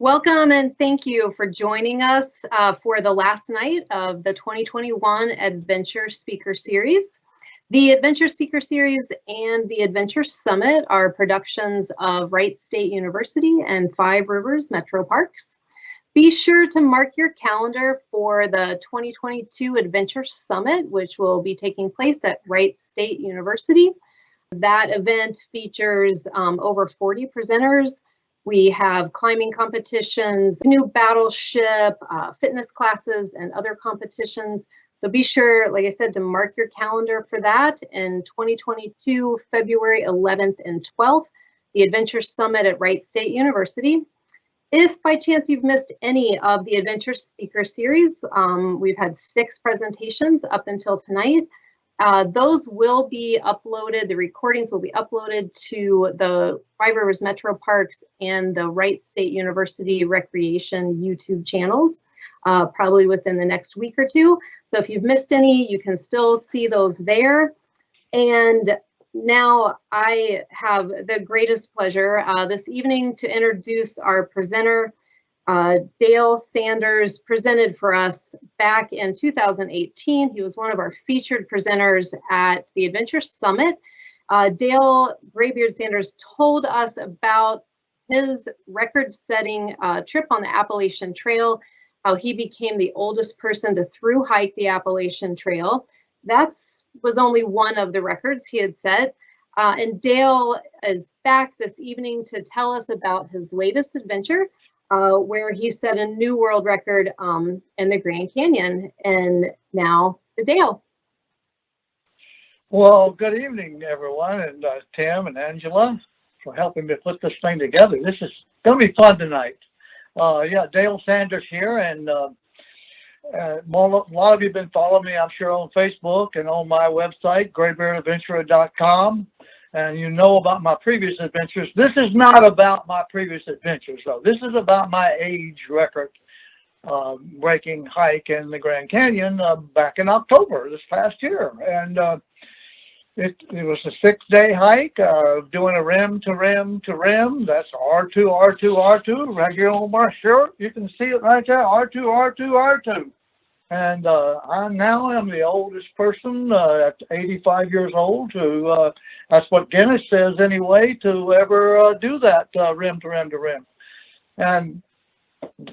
Welcome and thank you for joining us for the last night of the 2021 Adventure Speaker Series. The Adventure Speaker Series and the Adventure Summit are productions of Wright State University and Five Rivers Metro Parks. Be sure to mark your calendar for the 2022 Adventure Summit, which will be taking place at Wright State University. That event features over 40 presenters. We have climbing competitions, canoe battleship, fitness classes, and other competitions. So be sure, like I said, to mark your calendar for that in 2022, February 11th and 12th, the Adventure Summit at Wright State University. If by chance you've missed any of the Adventure Speaker Series, we've had 6 presentations up until tonight. Those will be uploaded, the recordings will be uploaded to the Five Rivers Metro Parks and the Wright State University Recreation YouTube channels, probably within the next week or two. So if you've missed any, you can still see those there. And now I have the greatest pleasure this evening to introduce our presenter. Dale Sanders presented for us back in 2018. He was one of our featured presenters at the Adventure Summit. Dale Greybeard Sanders told us about his record-setting trip on the Appalachian Trail, how he became the oldest person to thru hike the Appalachian Trail. That was only one of the records he had set. And Dale is back this evening to tell us about his latest adventure, where he set a new world record in the Grand Canyon. And now to Dale. Well, good evening, everyone, and Tim and Angela for helping me put this thing together. This is going to be fun tonight. Yeah, Dale Sanders here, and a lot of you have been following me, I'm sure, on Facebook and on my website, greybeardadventurer.com. And you know about my previous adventures. This is not about my previous adventures, though. This is about my age record breaking hike in the Grand Canyon back in October this past year. And it was a 6-day hike, doing a rim to rim to rim. That's R2, R2, R2, right here on my shirt. You can see it right there, R2, R2, R2. And I now am the oldest person at 85 years old to, that's what Guinness says anyway, to ever do that rim to rim to rim. And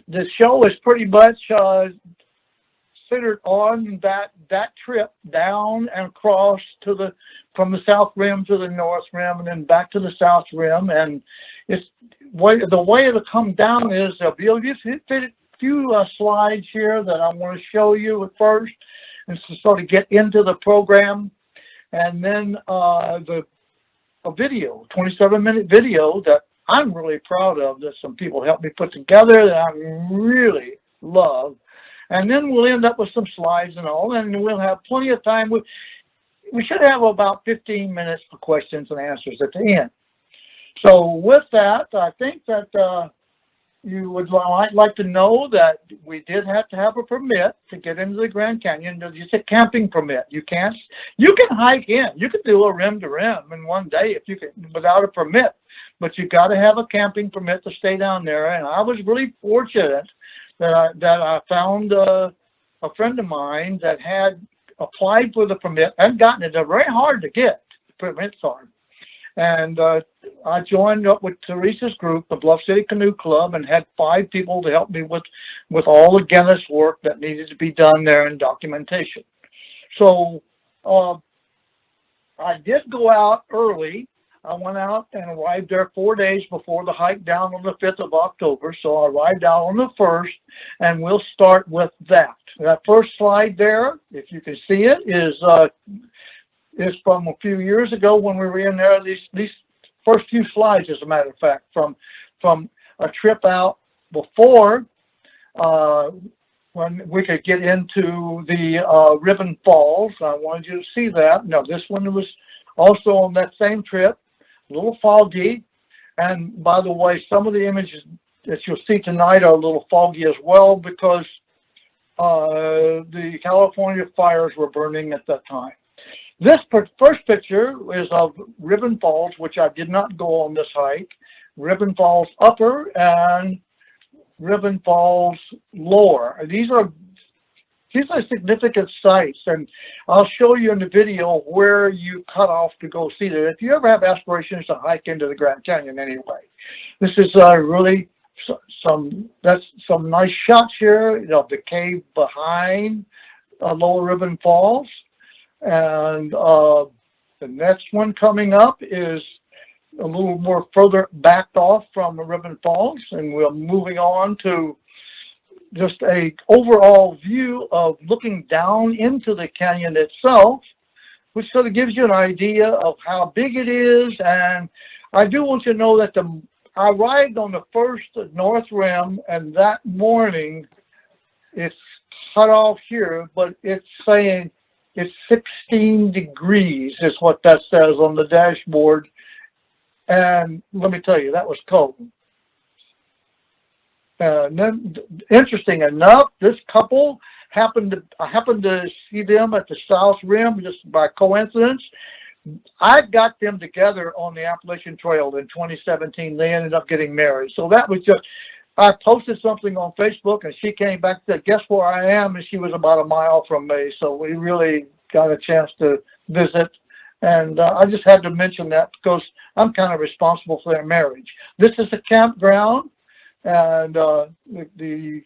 the show is pretty much centered on that trip down and across to from the south rim to the north rim and then back to the south rim. And it's the way it'll come down is there'll be a few slides here that I want to show you at first, and to sort of get into the program, and then a video, 27-minute video that I'm really proud of, that some people helped me put together, that I really love. And then we'll end up with some slides and all, and we'll have plenty of time. We should have about 15 minutes for questions and answers at the end. So with that, I think that you would like to know that we did have to have a permit to get into the Grand Canyon. It's a camping permit. You can hike in. You can do a rim to rim in one day if you can without a permit, but you got to have a camping permit to stay down there. And I was really fortunate that I found a friend of mine that had applied for the permit and gotten it. They're very hard to get. The permits are. And I joined up with Theresa's group, the Bluff City Canoe Club, and had 5 people to help me with all the Guinness work that needed to be done there and documentation. So I did go out early. I went out and arrived there 4 days before the hike down on the 5th of October. So I arrived out on the 1st, and we'll start with that. That first slide there, if you can see it, is from a few years ago when we were in there. These first few slides, as a matter of fact, from a trip out before when we could get into the Riven Falls. I wanted you to see that. No, this one was also on that same trip, a little foggy. And by the way, some of the images that you'll see tonight are a little foggy as well because the California fires were burning at that time. This first picture is of Riven Falls, which I did not go on this hike. Riven Falls Upper, and Riven Falls lower. These are significant sites, and I'll show you in the video where you cut off to go see that. If you ever have aspirations to hike into the Grand Canyon anyway, this is really some nice shots here of the cave behind Lower Riven Falls. And the next one coming up is a little more further backed off from the Riven Falls, and we're moving on to just a overall view of looking down into the canyon itself, which sort of gives you an idea of how big it is. And I do want you to know that I arrived on the first north rim, and that morning it's cut off here, but it's saying it's 16 degrees is what that says on the dashboard. And let me tell you, that was cold. And then, interesting enough, this couple I happened to see them at the South Rim just by coincidence. I got them together on the Appalachian Trail in 2017. They ended up getting married. So that was just, I posted something on Facebook, and she came back and said, guess where I am? And she was about a mile from me. So we really got a chance to visit. And I just had to mention that because I'm kind of responsible for their marriage. This is a campground, and the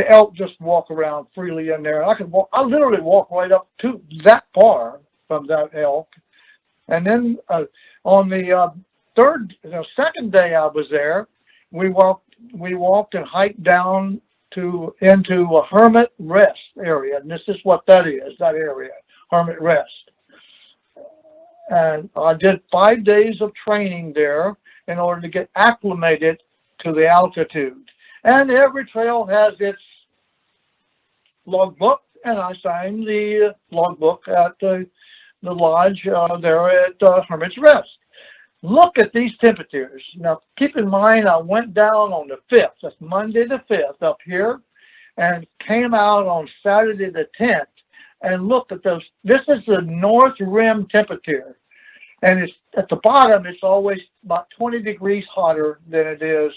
elk just walk around freely in there. I literally walk right up to that far from that elk. And then on the second day I was there, we walked and hiked down into a hermit rest area, and this is what that is, that area, hermit rest. And I did 5 days of training there in order to get acclimated to the altitude. And every trail has its logbook, and I signed the logbook at the lodge there at Hermit's Rest. Look at these temperatures. Now, keep in mind, I went down on the 5th. That's Monday the 5th up here, and came out on Saturday the 10th. And look at those. This is the north rim temperature. And it's at the bottom, it's always about 20 degrees hotter than it is.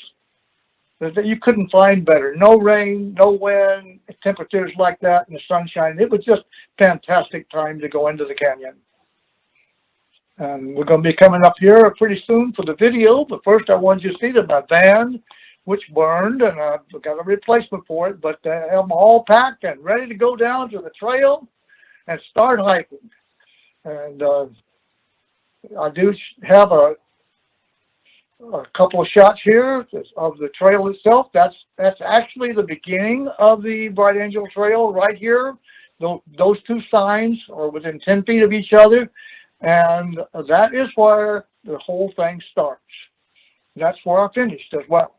You couldn't find better. No rain, no wind, temperatures like that, and the sunshine. It was just fantastic time to go into the canyon. And we're going to be coming up here pretty soon for the video. But first, I wanted you to see that my van, which burned, and I've got a replacement for it, but I'm all packed and ready to go down to the trail and start hiking. And I do have a couple of shots here of the trail itself. That's actually the beginning of the Bright Angel Trail right here. Those two signs are within 10 feet of each other, and that is where the whole thing starts. That's where I finished as well.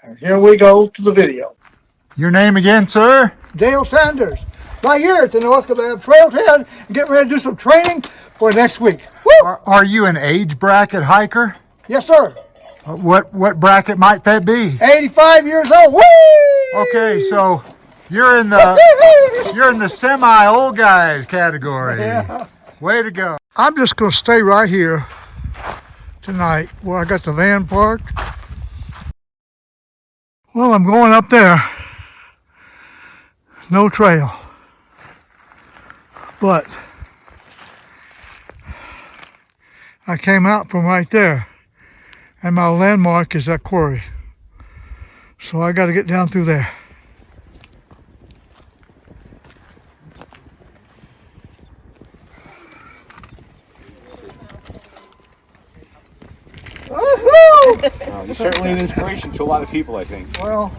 And here we go to the video. Your name again, sir? Dale Sanders, right here at the North Kebab Trailhead, getting ready to do some training for next week. Woo! Are you an age bracket hiker? Yes, sir. What bracket might that be? 85 years old. Woo! Okay, so you're in the semi-old guys category. Yeah. Way to go. I'm just going to stay right here tonight where I got the van parked. Well, I'm going up there. No trail. But I came out from right there, and my landmark is that quarry. So I got to get down through there. You're certainly an inspiration to a lot of people, I think. Well,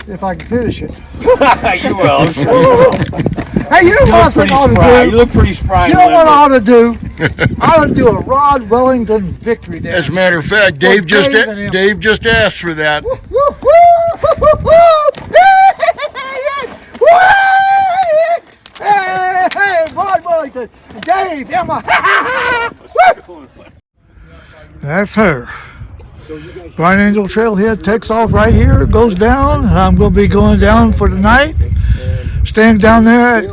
if I can finish it. You will, I'm sure you will. Hey, you know what I ought to do? You look pretty spry. You know what I ought to do? I ought to do a Rod Wellington victory dance. As a matter of fact, Dave just asked for that. Woo, woo, woo, woo, woo. Hey, hey, Rod Wellington, Dave, Emma. That's her. Bright Angel Trailhead takes off right here, goes down. I'm going to be going down for the night. Staying down there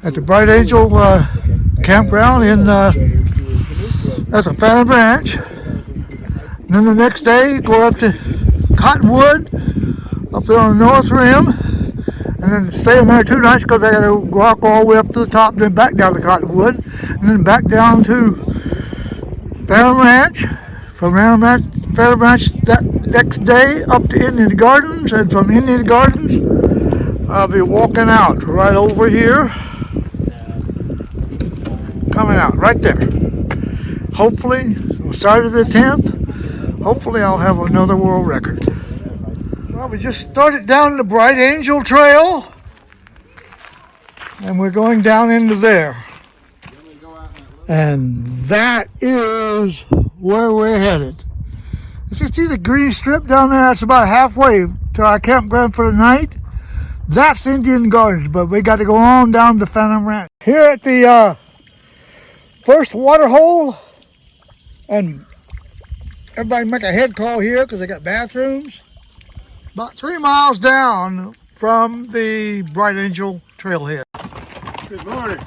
at the Bright Angel Campground in that's a Phantom Ranch. And then the next day, go up to Cottonwood, up there on the North Rim, and then stay in there 2 nights because I got to walk all the way up to the top, then back down to Cottonwood, and then back down to Phantom Ranch. From Phantom Ranch that next day up to Indian Gardens, and from Indian Gardens, I'll be walking out right over here. Coming out right there. Hopefully, Saturday the 10th, hopefully I'll have another world record. Well, we just started down the Bright Angel Trail, and we're going down into there. And that is where we're headed. If you see the green strip down there, that's about halfway to our campground for the night. That's Indian Gardens, but we got to go on down to Phantom Ranch. Here at the first water hole, and everybody make a head call here because they got bathrooms. About 3 miles down from the Bright Angel Trailhead. Good morning.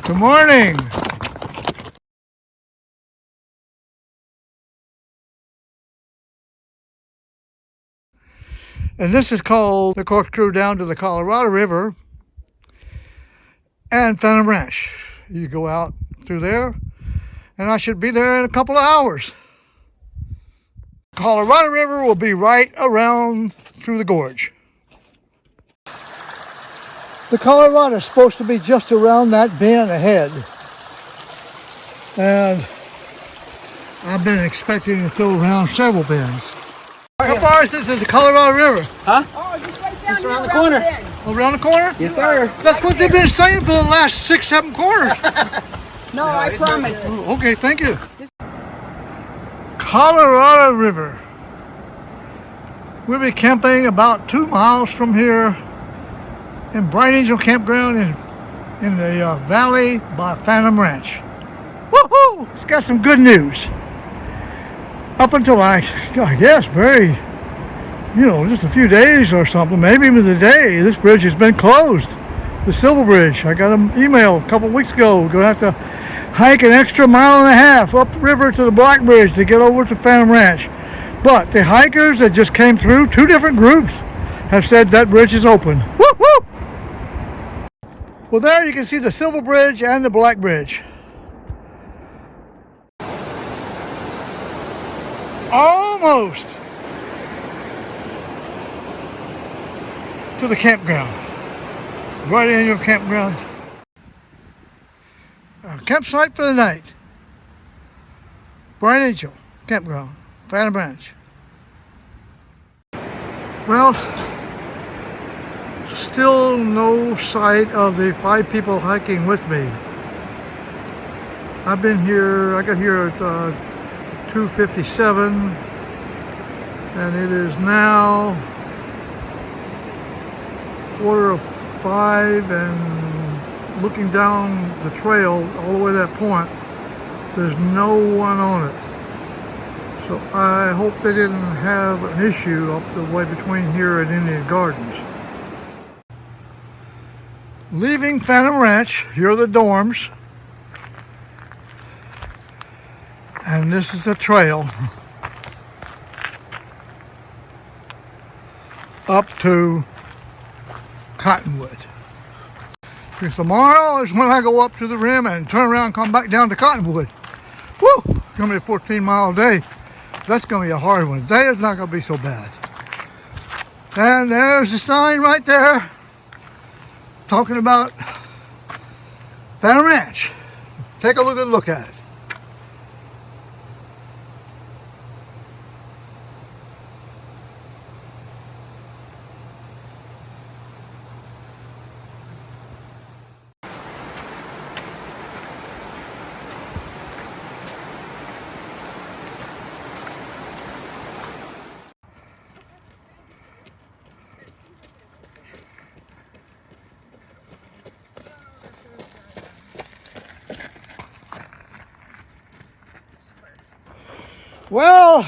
Good morning. And this is called the Corkscrew down to the Colorado River and Phantom Ranch. You go out through there, and I should be there in a couple of hours. Colorado River will be right around through the gorge. The Colorado is supposed to be just around that bend ahead. And I've been expecting to go around several bends. How far is this to the Colorado River? Huh? Oh, just right down around the corner. Around the corner? Yes, sir. That's what they've been saying for the last 6-7 quarters. No, I promise. Oh, okay, thank you. Colorado River. We'll be camping about 2 miles from here in Bright Angel Campground in the valley by Phantom Ranch. Woohoo! It's got some good news. Up until I guess just a few days or something, maybe even a day, this bridge has been closed. The Silver Bridge. I got an email a couple weeks ago. We're going to have to hike an extra 1.5 miles up the river to the Black Bridge to get over to Phantom Ranch. But the hikers that just came through, 2 different groups, have said that bridge is open. Woo-hoo! Well, there you can see the Silver Bridge and the Black Bridge. Almost to the campground. Bright Angel Campground. Campsite for the night. Bright Angel Campground, Phantom Ranch. Well, still no sight of the 5 people hiking with me. I got here at 2:57, and it is now 4:05, and looking down the trail all the way to that point, there's no one on it. So I hope they didn't have an issue up the way between here and Indian Gardens. Leaving Phantom Ranch, here are the dorms. And this is a trail up to Cottonwood. Because tomorrow is when I go up to the rim and turn around and come back down to Cottonwood. Woo! It's going to be a 14-mile day. That's going to be a hard one. Today is not going to be so bad. And there's the sign right there talking about Phantom Ranch. Take a look at it. Well,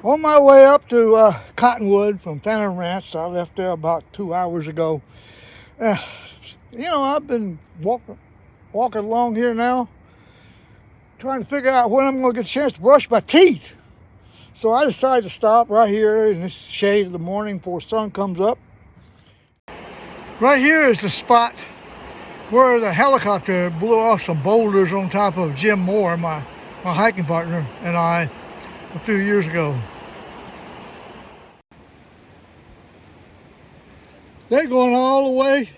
on my way up to Cottonwood from Phantom Ranch, I left there about 2 hours ago. I've been walking along here now, trying to figure out when I'm going to get a chance to brush my teeth. So I decided to stop right here in this shade of the morning before the sun comes up. Right here is the spot where the helicopter blew off some boulders on top of Jim Moore, my hiking partner, and I a few years ago. They're going all the way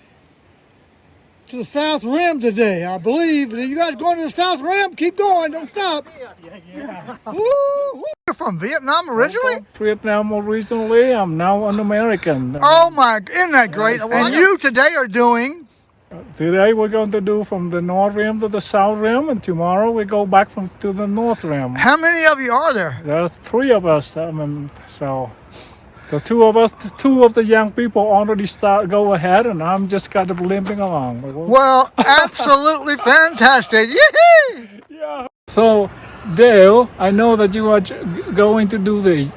to the South Rim today, I believe. You guys going to the South Rim? Keep going, don't stop. You're from Vietnam originally? I'm from Vietnam originally. I'm now an American. Oh my, isn't that great? And you today are doing? Today we're going to do from the North Rim to the South Rim, and tomorrow we go back to the North Rim. How many of you are there? There's 3 of us. So the 2 of us, 2 of the young people already go ahead, and I'm just kind of limping along. Well, absolutely fantastic. Yee-hee! Yeah. So, Dale, I know that you are going to do the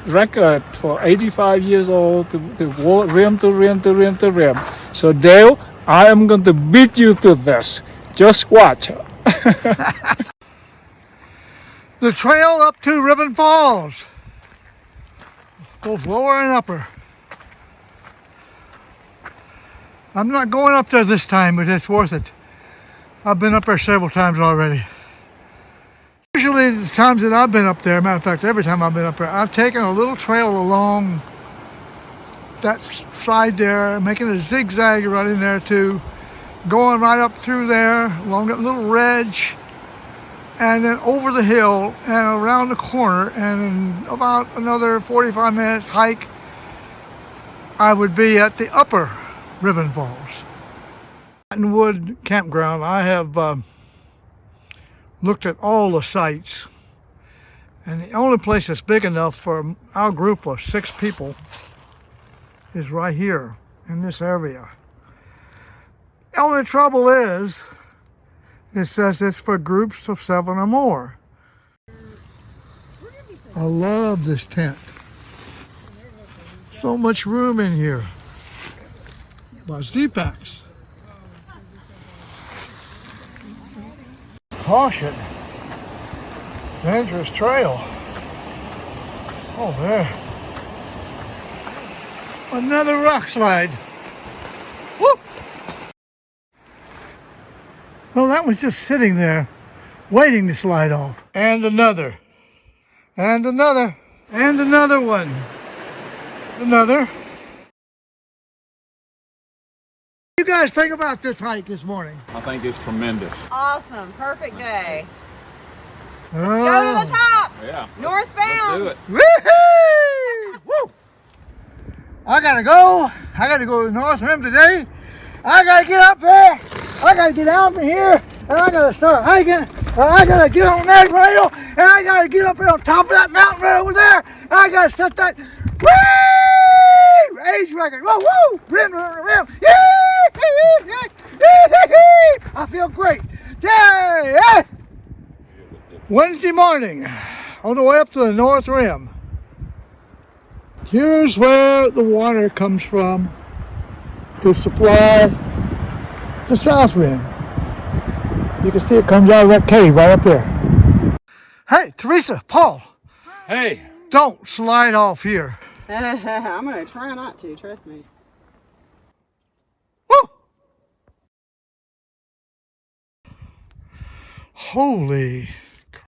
record for 85 years old, the rim to rim to rim to rim. So, Dale, I am going to beat you to this. Just watch. The trail up to Riven Falls. Both lower and upper. I'm not going up there this time, but it's worth it. I've been up there several times already. Usually the times that I've been up there, matter of fact, every time I've been up there, I've taken a little trail along that side there, making a zigzag right in there too, going right up through there, along that little ridge, and then over the hill and around the corner, and in about another 45 minutes hike, I would be at the upper Riven Falls. Cottonwood Campground, I have looked at all the sites, and the only place that's big enough for our group of 6 people is right here in this area. The only trouble is, it says it's for groups of 7 or more. I love this tent. So much room in here. By Z-Packs. Caution. Dangerous trail. Oh, there. Another rock slide. Whoop! Well, that was just sitting there, waiting to slide off. And another. And another. And another one. Another. What do you guys think about this hike this morning? I think it's tremendous. Awesome. Perfect day. Oh. Go to the top. Yeah. Northbound. Let's do it. Woo-hoo! Woo! I gotta go to the North Rim today. I gotta get up there. I gotta get out from here, and I gotta start hiking. And I gotta get on that rail, and I gotta get up there on top of that mountain right over there. And I gotta set that age record. Woo woo! Rim, rim, rim. I feel great. Yay! Wednesday morning, on the way up to the North Rim. Here's where the water comes from to supply the South Rim. You can see it comes out of that cave right up there. Hey, Theresa, Paul. Hey. Don't slide off here. I'm going to try not to, trust me. Woo! Holy.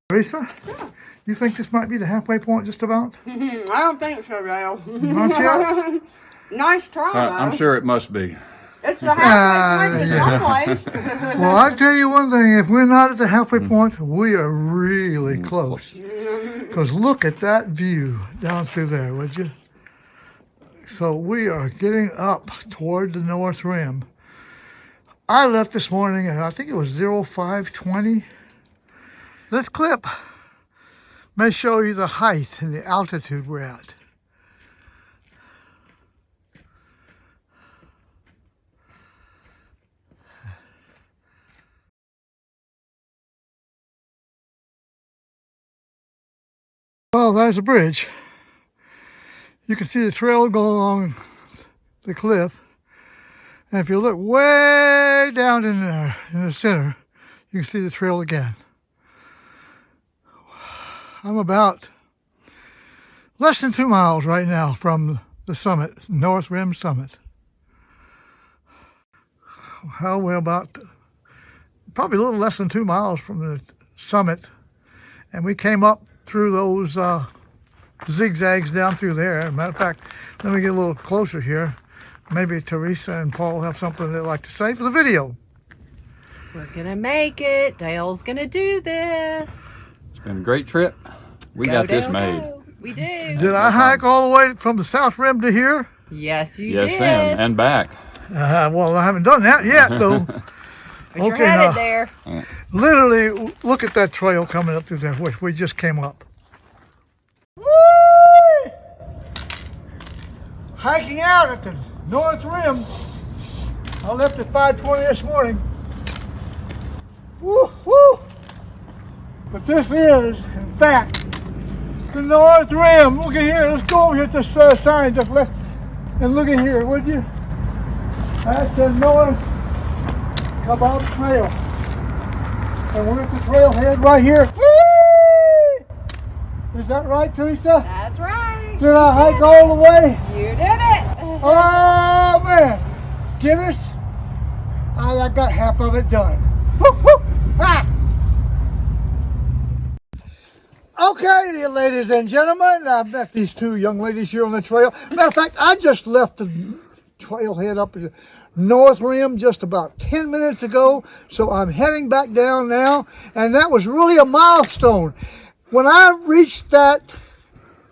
Theresa, yeah. You think this might be the halfway point just about? I don't think so, Dale. Not yet? Nice try, though. I'm sure it must be. It's the halfway point to someplace. Well, I'll tell you one thing. If we're not at the halfway point, we are really close. Because look at that view down through there, would you? So we are getting up toward the North Rim. I left this morning, and I think it was 05:20. This clip may show you the height and the altitude we're at. Well, there's a bridge. You can see the trail going along the cliff. And if you look way down in there, in the center, you can see the trail again. I'm about Less than 2 miles right now from the summit, North Rim Summit. Well, we're about probably a little less than 2 miles from the summit, and we came up through those zigzags down through there. Matter of fact, let me get a little closer here. Maybe Theresa and Paul have something they'd like to say for the video. We're gonna make it. Dale's gonna do this. It's been a great trip. We got this made. Go. We do. Did I hike all the way from the South Rim to here? Yes, you Yes, did. Sam, and back. Well, I haven't done that yet, though. But you're headed there. Literally, look at that trail coming up through there, which we just came up. Woo! Hiking out at the North Rim. I left at 5:20 this morning. Woo, woo! But this is, in fact, the North Rim. Look at here. Let's go over here to this sign just left. And look at here, would you? That's the North Kebab Trail. And we're at the trailhead right here. Whee! Is that right, Theresa? That's right. Did I hike all the way? You did it. Oh, man. Guinness, I got half of it done. Woo, woo. Ah. Okay, ladies and gentlemen, I met these two young ladies here on the trail. Matter of fact, I just left the trailhead up at the North Rim just about 10 minutes ago, so I'm heading back down now, and that was really a milestone. When I reached that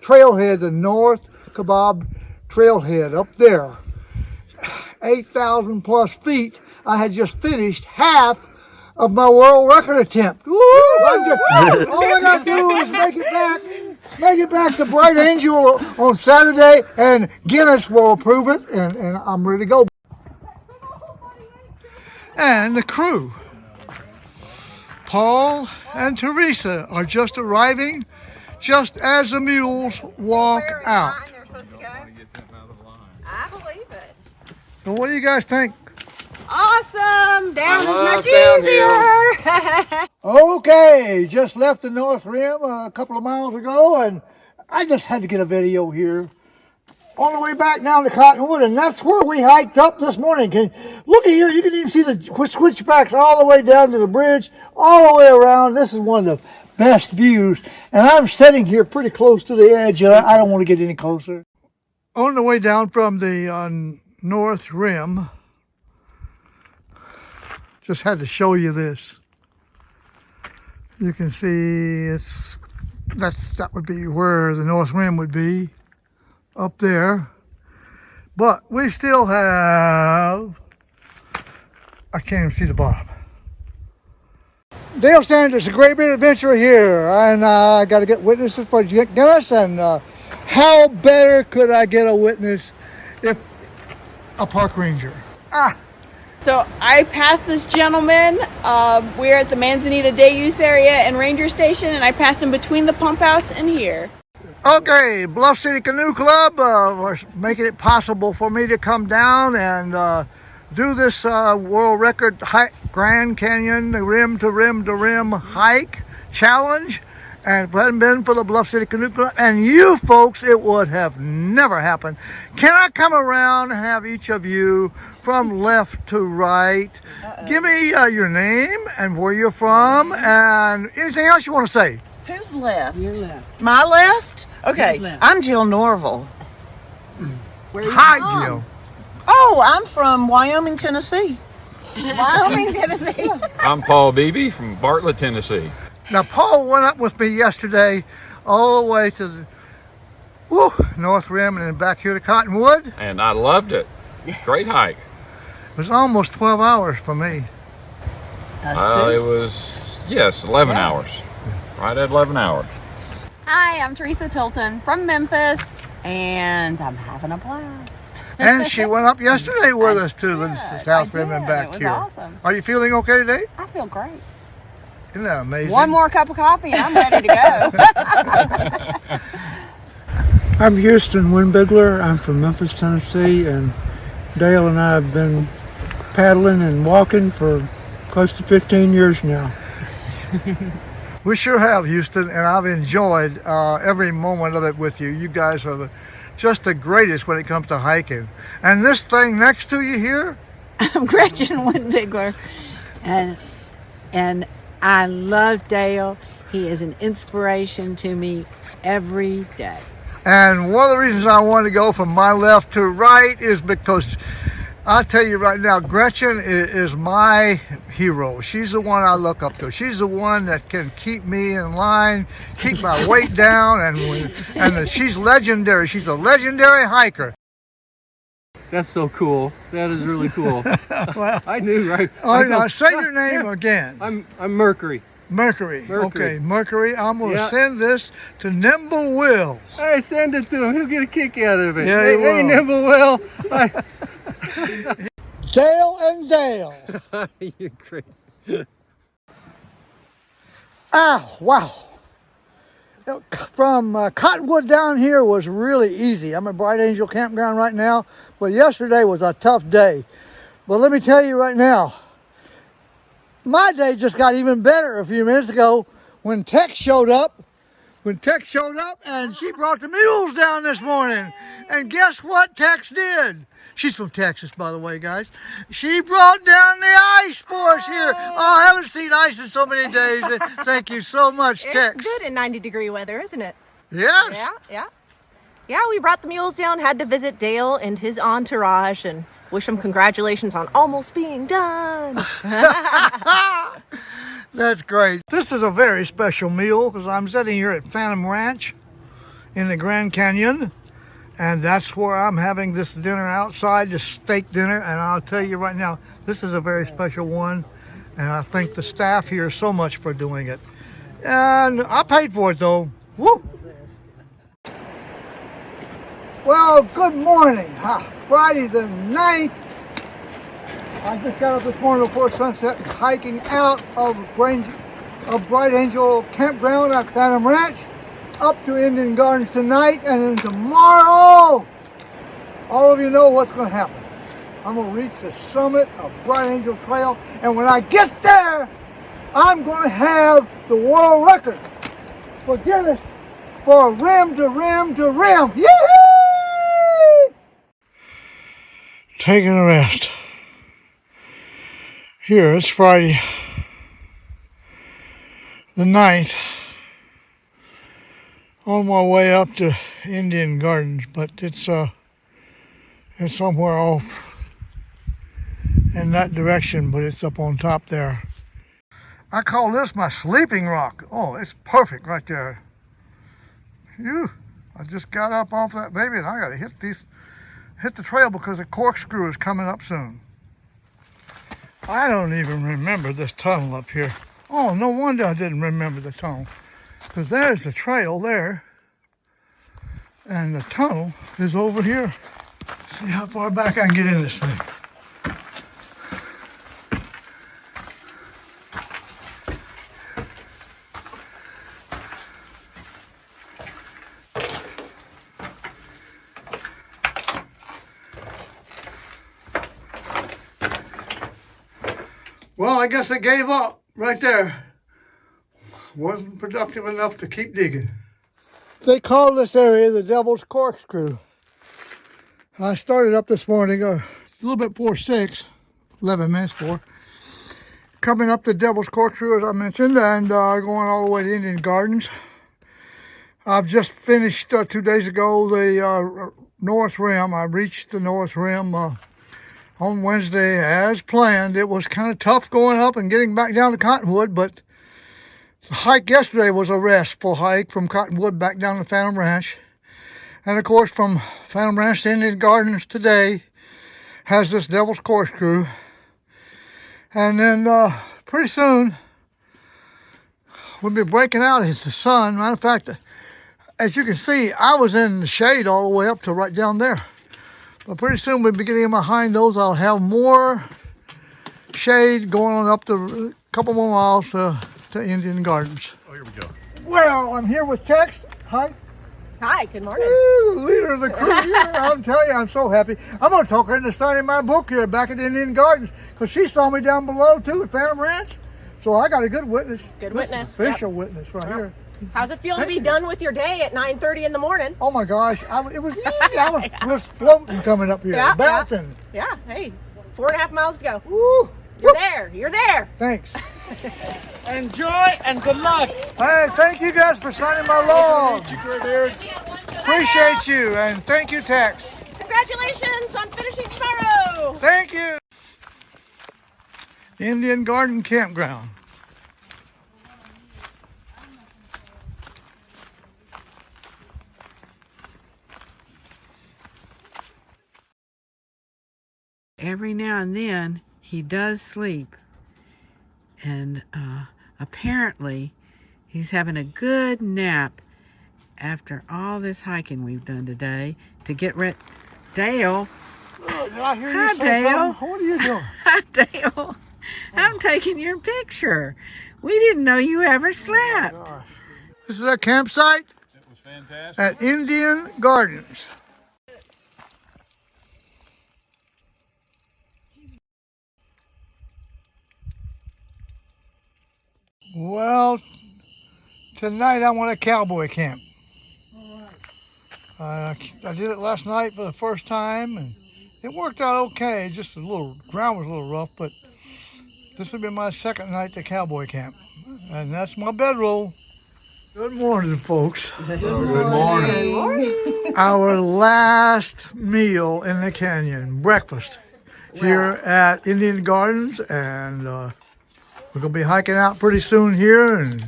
trailhead, the North Kebab trailhead up there, 8,000 plus feet, I had just finished half of my world record attempt. Woo! All I got to do is make it back to Bright Angel on Saturday, and Guinness will approve it, and I'm ready to go. And the crew, Paul and Theresa, are just arriving just as the mules walk out. I believe it. So what do you guys think? Awesome. Down is much downhill. easier. Okay, just left the North Rim a couple of miles ago, and I just had to get a video here. On the way back down to Cottonwood, and that's where we hiked up this morning. Look at here, you can even see the switchbacks all the way down to the bridge, all the way around. This is one of the best views, and I'm sitting here pretty close to the edge, and I don't want to get any closer. On the way down from the North Rim, just had to show you this. You can see that would be where the North Rim would be, up there. But we still have, I can't even see the bottom. Dale Sanders, a Greybeard adventurer here, and I got to get witnesses for Guinness, and how better could I get a witness if a park ranger? So I passed this gentleman. We're at the Manzanita Day Use Area and Ranger Station, and I passed him between the pump house and here. Okay, Bluff City Canoe Club was making it possible for me to come down and do this world record hike, Grand Canyon rim to rim to rim hike challenge. And if it hadn't been for the Bluff City Canoe Club and you folks, it would have never happened. Can I come around and have each of you from left to right? Give me your name and where you're from and anything else you want to say. Who's left? Your left. My left? Okay, Who's left? I'm Jill Norville. Where are you Hi, from? Jill. Oh, I'm from Wyoming, Tennessee. Wyoming, Tennessee. I'm Paul Beebe from Bartlett, Tennessee. Now, Paul went up with me yesterday all the way to the North Rim and then back here to Cottonwood. And I loved it. Great hike. It was almost 12 hours for me. It was, yes, 11 hours. Right at 11 hours. Hi, I'm Theresa Tilton from Memphis, and I'm having a blast. And she went up yesterday with us to the South Rim and back It was here. awesome. Are you feeling okay today? I feel great. Isn't that amazing? One more cup of coffee and I'm ready to go. I'm Houston Windbigler. I'm from Memphis, Tennessee, and Dale and I have been paddling and walking for close to 15 years now. We sure have, Houston, and I've enjoyed every moment of it with you. You guys are just the greatest when it comes to hiking. And this thing next to you here? I'm Gretchen Windbigler, and I love Dale. He is an inspiration to me every day. And one of the reasons I want to go from my left to right is because I'll tell you right now, Gretchen is my hero. She's the one I look up to. She's the one that can keep me in line, keep my weight down, and she's legendary. She's a legendary hiker. That's so cool. That is really cool. Well, I knew, right? All right, now say your name again. I'm Mercury. Mercury. Okay, Mercury. I'm going to send this to Nimble Will. Hey, send it to him. He'll get a kick out of it. Yeah, hey, Nimble Will. Dale and Dale. You're great. Wow. From Cottonwood down here was really easy. I'm at Bright Angel Campground right now, but yesterday was a tough day. But let me tell you right now, my day just got even better a few minutes ago when Tex showed up. And she brought the mules down this morning. And guess what Tex did? She's from Texas, by the way, guys. She brought down the ice for us here. Oh, I haven't seen ice in so many days. Thank you so much, Tex. It's good in 90-degree weather, isn't it? Yes. Yeah, we brought the mules down, had to visit Dale and his entourage and wish him congratulations on almost being done. That's great. This is a very special meal because I'm sitting here at Phantom Ranch in the Grand Canyon. And that's where I'm having this dinner outside, this steak dinner. And I'll tell you right now, this is a very special one. And I thank the staff here so much for doing it. And I paid for it though. Woo! Well, good morning. Friday the 9th. I just got up this morning before sunset, hiking out of Bright Angel Campground at Phantom Ranch, up to Indian Gardens tonight, and then tomorrow, all of you know what's going to happen. I'm going to reach the summit of Bright Angel Trail, and when I get there, I'm going to have the world record for Guinness for rim to rim to rim. Yee! Taking a rest. Here, it's Friday the 9th, on my way up to Indian Gardens, but it's somewhere off in that direction, but it's up on top there. I call this my sleeping rock. Oh, it's perfect right there. Phew. I just got up off that baby and I gotta hit the trail because the Corkscrew is coming up soon. I don't even remember this tunnel up here. Oh, no wonder I didn't remember the tunnel. Because there's the trail there. And the tunnel is over here. Let's see how far back I can get in this thing. Well, I guess I gave up right there. Wasn't productive enough to keep digging. They call this area the Devil's Corkscrew. I started up this morning a little bit before 6, 11 minutes before. Coming up the Devil's Corkscrew, as I mentioned, and going all the way to Indian Gardens. I've just finished 2 days ago the North Rim. I reached the North Rim on Wednesday as planned. It was kind of tough going up and getting back down to Cottonwood, but the hike yesterday was a restful hike from Cottonwood back down to Phantom Ranch. And of course from Phantom Ranch to Indian Gardens today has this Devil's Corkscrew. And then pretty soon we'll be breaking out as the sun. Matter of fact, as you can see, I was in the shade all the way up to right down there. But pretty soon we'll be getting behind those. I'll have more shade going on up to a couple more miles to Indian Gardens. Oh, here we go. Well, I'm here with Tex. Hi. Hi, good morning. Woo, the leader of the crew here. I'm telling you, I'm so happy. I'm going to talk her into signing my book here back at Indian Gardens because she saw me down below too at Phantom Ranch. So I got a good witness. Good This is witness, Official witness right here. How's it feel to be done with your day at 9:30 in the morning? Oh my gosh, it was easy. I was just floating coming up here, Yeah, bouncing. Yeah, hey, 4.5 miles to go. Woo. You're there, you're there. Thanks. Enjoy and good luck. Hey, thank you guys for signing my log. Appreciate you, and thank you, Tex. Congratulations on finishing tomorrow. Thank you. Indian Garden Campground. Every now and then he does sleep, and apparently he's having a good nap after all this hiking we've done today to get ready. Dale. Did I hear Hi, you say Dale. something? What are you doing? Hi, Dale. I'm taking your picture. We didn't know you ever slept. This is our campsite It was fantastic. at Indian Gardens. Well, tonight I want a cowboy camp. I did it last night for the first time, and it worked out okay. Just ground was a little rough, but this will be my second night to cowboy camp, and that's my bedroll. Good morning, folks. Good morning. Our last meal in the canyon, breakfast, here at Indian Gardens, and we're going to be hiking out pretty soon here and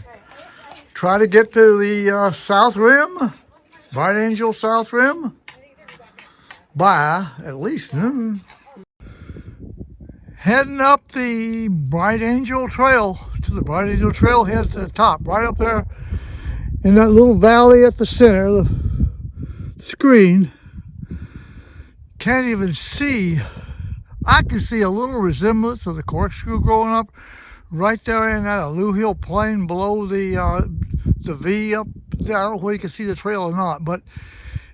try to get to the South Rim, Bright Angel South Rim, by at least noon. Heading up the Bright Angel Trail to the Bright Angel Trail head to the top, right up there in that little valley at the center of the screen. Can't even see. I can see a little resemblance of the Corkscrew growing up right there in that Allu Hill plain below the V up there. I don't know where you can see the trail or not, but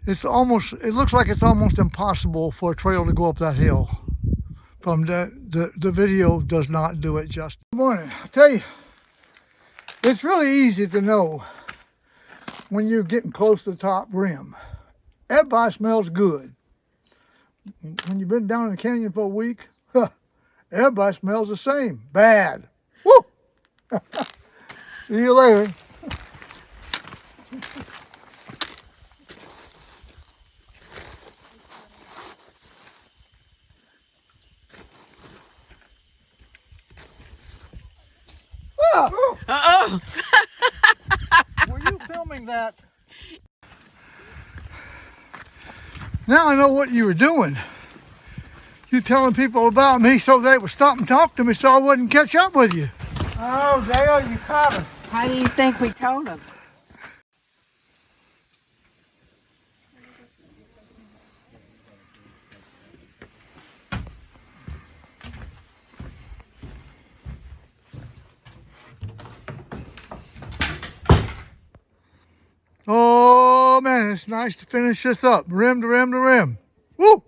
it looks like it's almost impossible for a trail to go up that hill. From the video does not do it justice. Good morning. I tell you, it's really easy to know when you're getting close to the top rim. Everybody smells good. When you've been down in the canyon for a week, everybody smells the same. Bad. Woo! See you later. Uh-oh. Were you filming that? Now I know what you were doing. You telling people about me so they would stop and talk to me so I wouldn't catch up with you. Oh, Dale, you caught us. How do you think we told him? Oh man, it's nice to finish this up. Rim to rim to rim. Woo!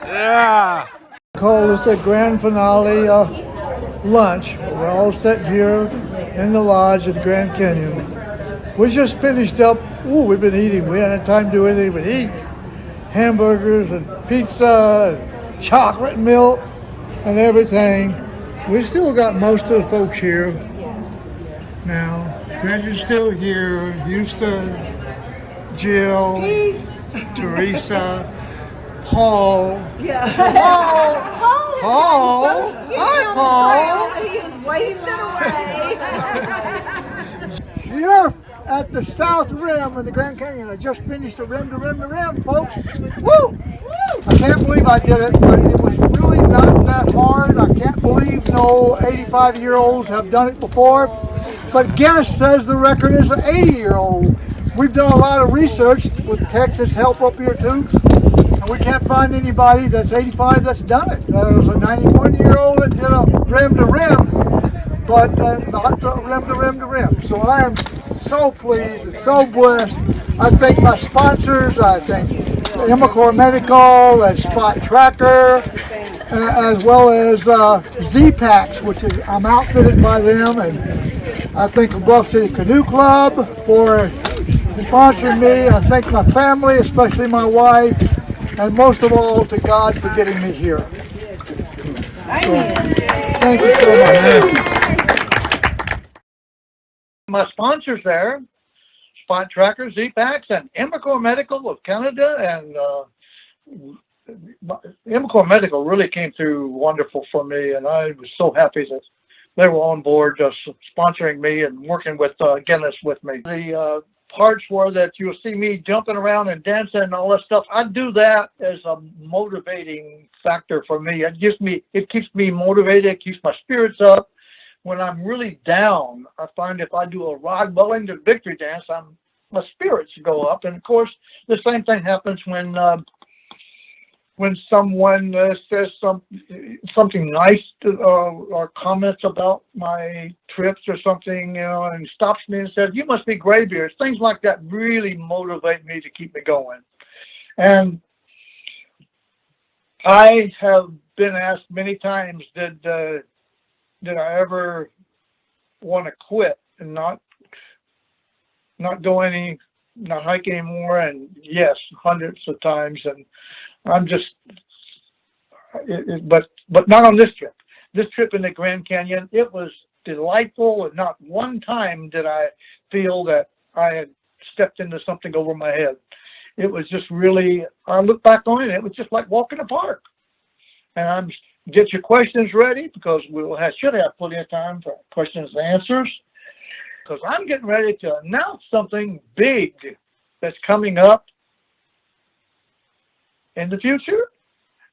Yeah. Call this a grand finale lunch. We're all sitting here in the lodge at the Grand Canyon. We just finished up. Ooh, we've been eating. We hadn't had time to do anything but eat. Hamburgers and pizza and chocolate milk and everything. We still got most of the folks here now. Bridget's still here. Houston, Jill, Theresa, Paul. Yeah. Paul. Hi, Paul. He is wasted away. You're at the South Rim of the Grand Canyon. I just finished the rim to rim to rim, folks. Woo! I can't believe I did it, but it was really not that hard. I can't believe no 85-year-olds have done it before. But Guinness says the record is an 80-year-old. We've done a lot of research with Texas help up here too, and we can't find anybody that's 85 that's done it. There was a 91-year-old that did a rim to rim. but not the rim to rim to rim. So I am so pleased and so blessed. I thank my sponsors. I thank Imicor Medical and Spot Tracker, as well as Z-Packs, which is, I'm outfitted by them, and I thank the Bluff City Canoe Club for sponsoring me. I thank my family, especially my wife, and most of all to God for getting me here. Thank you so much. My sponsors there, Spot Tracker, Z-Packs, and Imicor Medical of Canada, and Imicor Medical really came through wonderful for me, and I was so happy that they were on board just sponsoring me and working with Guinness with me. The parts were that you'll see me jumping around and dancing and all that stuff. I do that as a motivating factor for me. It keeps me motivated. It keeps my spirits up. When I'm really down, I find if I do a Rod Wellington victory dance, my spirits go up. And of course, the same thing happens when someone says something nice or comments about my trips or something, and stops me and says, "You must be Greybeard." Things like that really motivate me to keep me going. And I have been asked many times, did I ever want to quit and not hike anymore? And yes, hundreds of times. And I'm just, but not on this trip. This trip in the Grand Canyon, it was delightful, and not one time did I feel that I had stepped into something over my head. It was just really, I look back on it, it was just like walking a park. And get your questions ready, because should have plenty of time for questions and answers, because I'm getting ready to announce something big that's coming up in the future,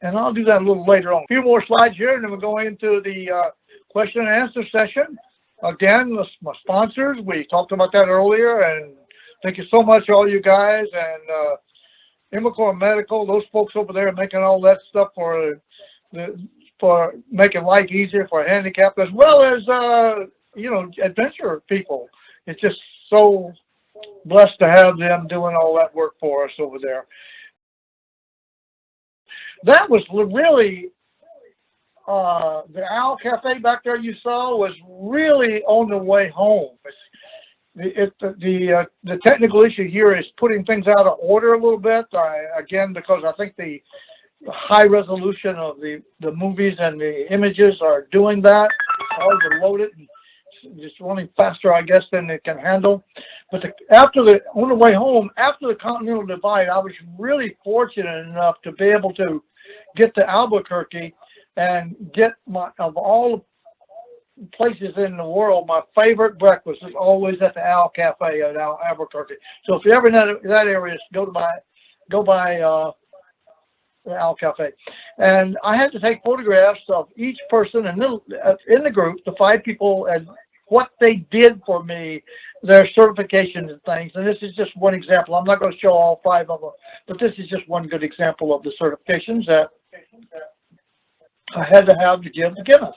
and I'll do that a little later on. A few more slides here, and then we'll go into the question and answer session. Again, my sponsors, we talked about that earlier, and thank you so much, all you guys, and Imicor Medical, those folks over there making all that stuff for making life easier for handicapped, as well as adventure people. It's just so blessed to have them doing all that work for us over there. That was really, the Owl Cafe back there you saw was really on the way home. The technical issue here is putting things out of order a little bit, again, because I think the high resolution of the movies and the images are doing that. It's hard to load it, and it's running faster, I guess, than it can handle. But on the way home, after the Continental Divide, I was really fortunate enough to be able to get to Albuquerque and get of all places in the world, my favorite breakfast is always at the Owl Cafe at Albuquerque. So if you're ever in that area, go by the Owl Cafe. And I had to take photographs of each person in the group, the 5 people, and what they did for me, their certifications and things. And this is just one example. I'm not going to show all 5 of them, but this is just one good example of the certifications that I had to have to give to Guinness.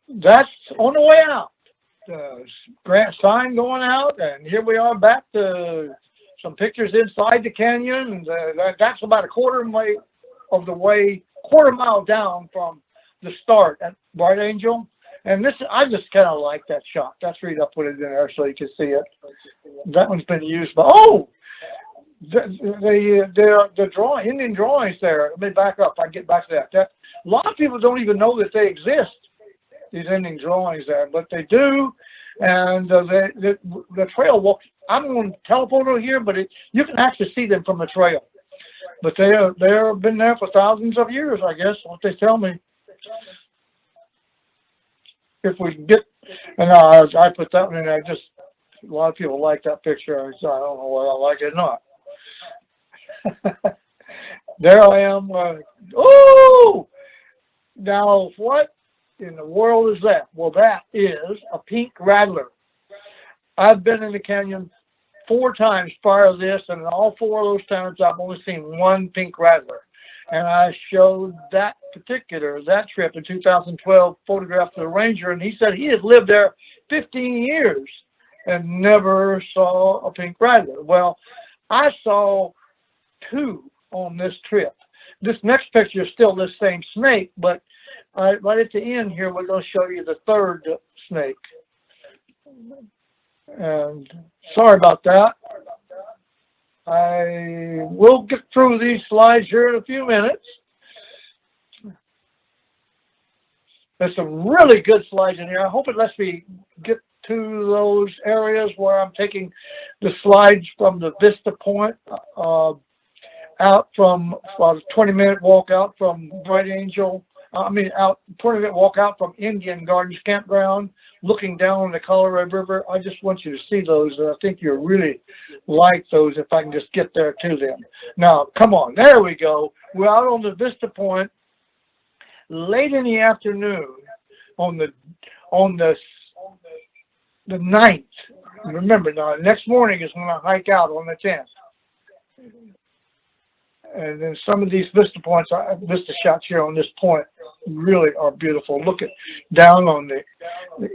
That's on the way out. Grant sign going out, and here we are back to some pictures inside the canyon. That's about a quarter mile down from the start at Bright Angel. And I just kind of like that shot. That's the reason I put it in there so you can see it. That one's been used by, the drawing, Indian drawings there. Let me back up. I can get back to that. A lot of people don't even know that they exist, these Indian drawings there, but they do. And the trail walks, I'm on telephoto here, but you can actually see them from the trail. But they've been there for thousands of years, I guess, what they tell me. If we can get, and I put that one in there, a lot of people like that picture. I don't know whether I like it or not. There I am. Now what in the world is that? Well, that is a pink rattler. I've been in the canyon 4 times prior to this, and all 4 of those times I've only seen one pink rattler. And I showed that particular, that trip in 2012, photographed the ranger, and he said he had lived there 15 years and never saw a pink rattler. Well, I saw 2 on this trip. This next picture is still the same snake, but right at the end here, we're going to show you the 3rd snake. And sorry about that. I will get through these slides here in a few minutes. There's some really good slides in here. I hope it lets me get to those areas where I'm taking the slides from the Vista Point out from about a 20-minute walk out from Bright Angel. 20-minute walk out from Indian Gardens Campground, looking down on the Colorado River. I just want you to see those, and I think you'll really like those if I can just get there to them. Now, come on, there we go. We're out on the Vista Point late in the afternoon on the 9th. Remember, now, next morning is when I hike out on the 10th. And then some of these vista points, vista shots here on this point really are beautiful. Look at down on the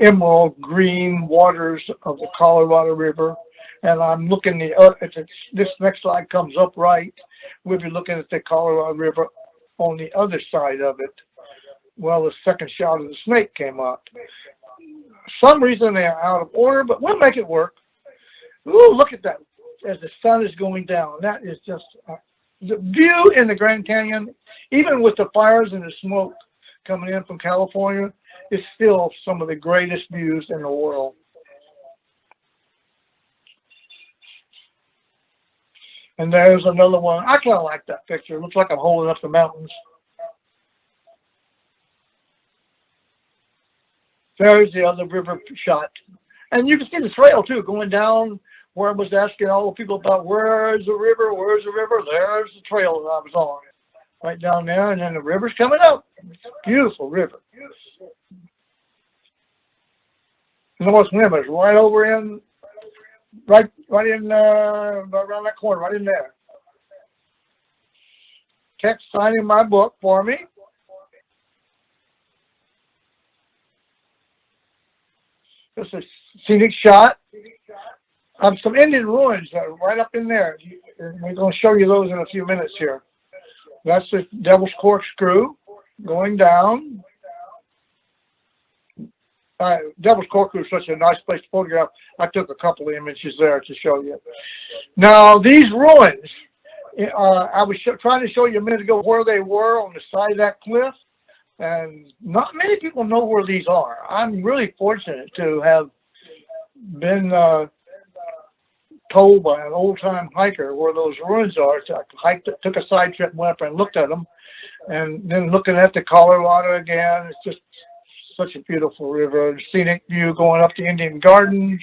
emerald green waters of the Colorado River. And I'm looking this next slide comes up right. We'll be looking at the Colorado River on the other side of it. Well, the second shot of the snake came up. For some reason they're out of order, but we'll make it work. Ooh, look at that as the sun is going down. That is just the view in the Grand Canyon, even with the fires and the smoke coming in from California, is still some of the greatest views in the world. And there's another one. I kind of like that picture. It looks like I'm holding up the mountains. There's the other river shot. And you can see the trail, too, going down where I was asking all the people about where's the river, where's the river? There's the trail that I was on. Right down there, and then the river's coming up. It's a beautiful river. North Rim is right over in, right in, around that corner, right in there. Tech's signing my book for me. Just a scenic shot of some Indian ruins that are right up in there. We're going to show you those in a few minutes here. That's the Devil's Corkscrew going down. Devil's Corkscrew is such a nice place to photograph. I took a couple of images there to show you. Now, these ruins, I was trying to show you a minute ago where they were on the side of that cliff. And not many people know where these are. I'm really fortunate to have been told by an old-time hiker where those ruins are. So I took a side trip and went up and looked at them. And then looking at the Colorado again, it's just such a beautiful river. Scenic view going up to Indian Gardens.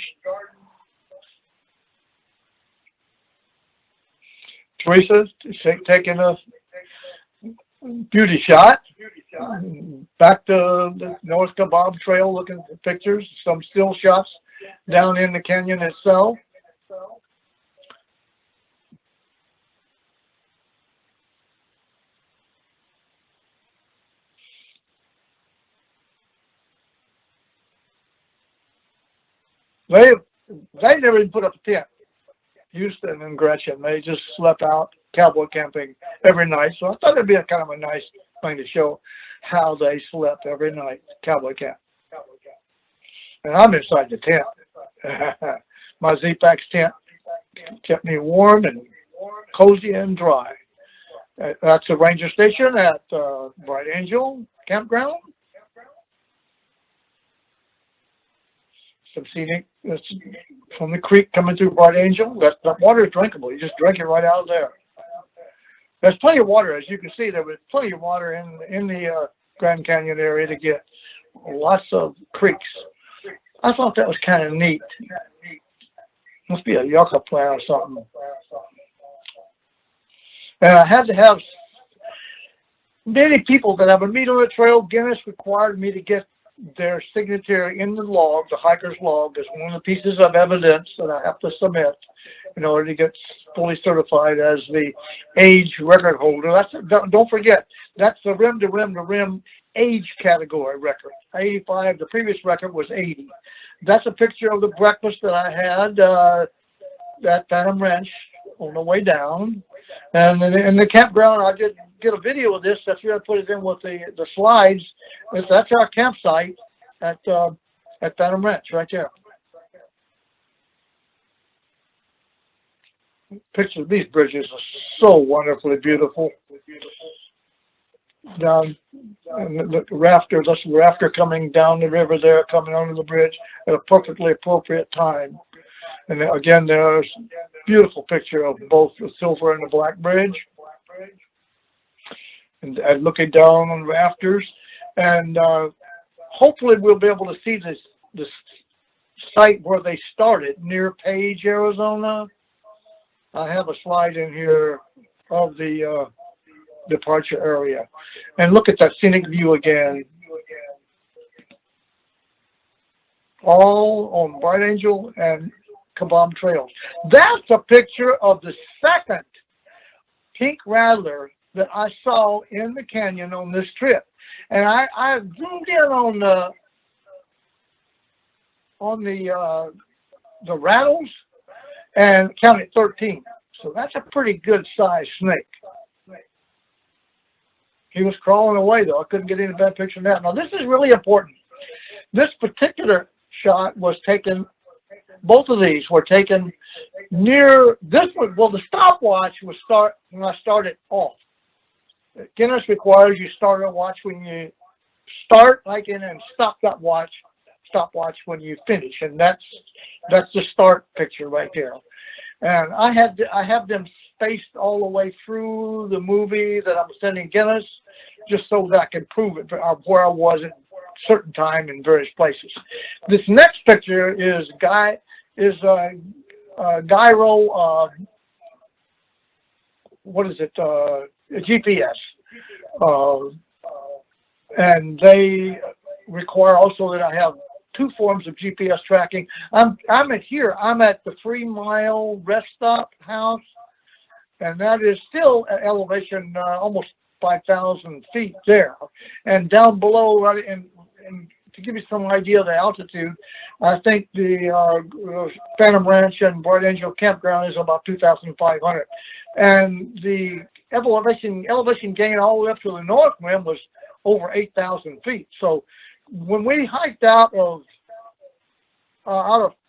Teresa's taking a beauty shot. Back to the North Kebab Trail, looking at pictures, some still shots down in the canyon itself. They never even put up a tent. Houston and Gretchen, they just slept out cowboy camping every night. So I thought it'd be a kind of a nice thing to show how they slept every night, cowboy camp. And I'm inside the tent. My Z-Packs tent kept me warm and cozy and dry. That's the ranger station at Bright Angel Campground. Some scenic from the creek coming through Bright Angel. That water is drinkable. You just drink it right out of there. There's plenty of water, as you can see. There was plenty of water in the Grand Canyon area to get. Lots of creeks. I thought that was kind of neat. Must be a yucca plant or something. And I had to have many people that I would meet on the trail. Guinness required me to get their signature in the log, the hiker's log, as one of the pieces of evidence that I have to submit in order to get fully certified as the age record holder. Don't forget, that's the rim to rim to rim age category record. 85, the previous record was 80. That's a picture of the breakfast that I had at Phantom Ranch on the way down. And in the campground, I did get a video of this. That's where I put it in with the slides. That's our campsite at Phantom Ranch right there. Pictures of these bridges are so wonderfully beautiful. Down and the rafter, this rafter coming down the river there, coming under the bridge at a perfectly appropriate time. And again, there's a beautiful picture of both the silver and the black bridge. And looking down on the rafters. And hopefully we'll be able to see this site where they started near Page, Arizona. I have a slide in here of the departure area. And look at that scenic view again. All on Bright Angel and Kebab trails. That's a picture of the second pink rattler that I saw in the canyon on this trip. And I zoomed in on the rattles and counted 13. So that's a pretty good sized snake. He was crawling away though. I couldn't get any better picture than that. Now this is really important. This particular shot was taken, both of these were taken near this one. Well, the stopwatch was when I started off. Guinness requires you start a watch when you start, and stop that stopwatch when you finish, and that's the start picture right there. And I have them spaced all the way through the movie that I'm sending Guinness, just so that I can prove it where I was at a certain time in various places. This next picture is gyro. What is it? GPS. And they require also that I have two forms of GPS tracking. I'm at the 3 Mile Rest Stop house, and that is still at elevation almost 5,000 feet there. And down below, right, and to give you some idea of the altitude, I think the Phantom Ranch and Bright Angel Campground is about 2,500. And the elevation gain all the way up to the north rim was over 8,000 feet. So when we hiked out of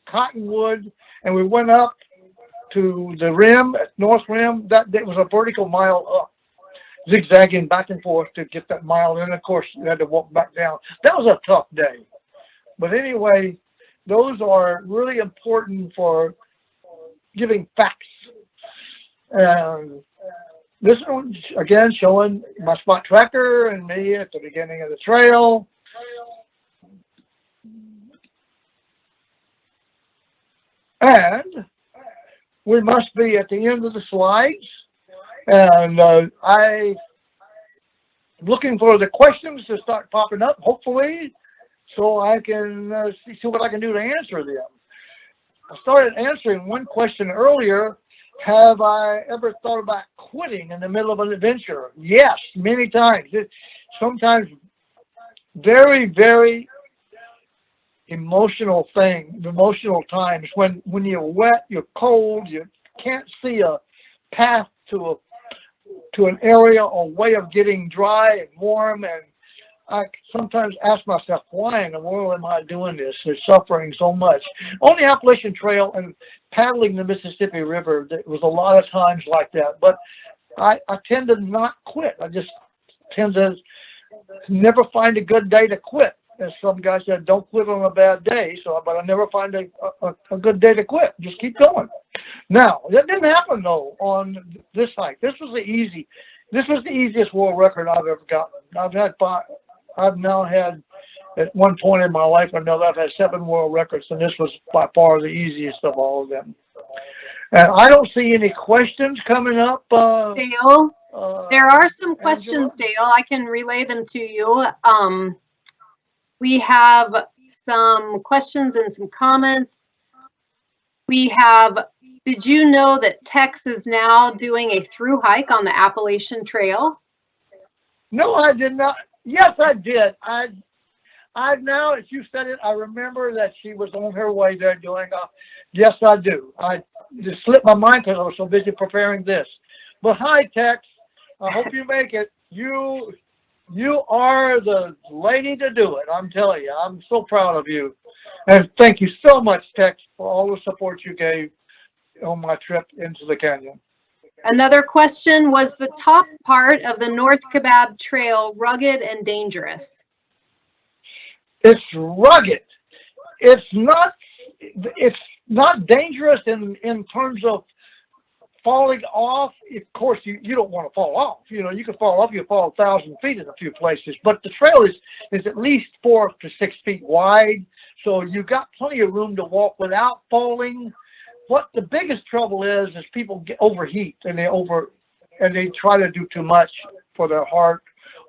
Cottonwood and we went up to the rim, north rim, that was a vertical mile up, zigzagging back and forth to get that mile. And of course, you had to walk back down. That was a tough day. But anyway, those are really important for giving facts. And this one, again, showing my spot tracker and me at the beginning of the trail. And we must be at the end of the slides. And I'm looking for the questions to start popping up, hopefully, so I can see what I can do to answer them. I started answering one question earlier. Have I ever thought about quitting in the middle of an adventure? Yes, many times. Sometimes very, very emotional times when you're wet, you're cold, you can't see a path to an area or way of getting dry and warm, and I sometimes ask myself, why in the world am I doing this? They're suffering so much. On the Appalachian Trail and paddling the Mississippi River, there was a lot of times like that. But I tend to not quit. I just tend to never find a good day to quit. As some guy said, don't quit on a bad day. But I never find a good day to quit. Just keep going. Now, that didn't happen though on this hike. This was the easiest world record I've ever gotten. I've now had, at one point in my life, I know that I've had 7 world records, and this was by far the easiest of all of them. And I don't see any questions coming up. Dale, there are some questions, Dale. I can relay them to you. We have some questions and some comments. We have did you know that Tex is now doing a thru hike on the Appalachian Trail? No, I did not. Yes, I did. I now, as you said it, I remember that she was on her way there doing yes, I do. I just slipped my mind because I was so busy preparing this. But hi, Tex. I hope you make it. You are the lady to do it. I'm telling you, I'm so proud of you. And thank you so much, Tex, for all the support you gave on my trip into the canyon. Another question, was the top part of the North Kebab Trail rugged and dangerous? It's rugged. It's not dangerous in terms of falling off. Of course, you don't want to fall off. You know, you can fall off. You fall 1,000 feet in a few places, but the trail is at least 4 to 6 feet wide, so you got plenty of room to walk without falling. What the biggest trouble is people get overheat and they try to do too much for their heart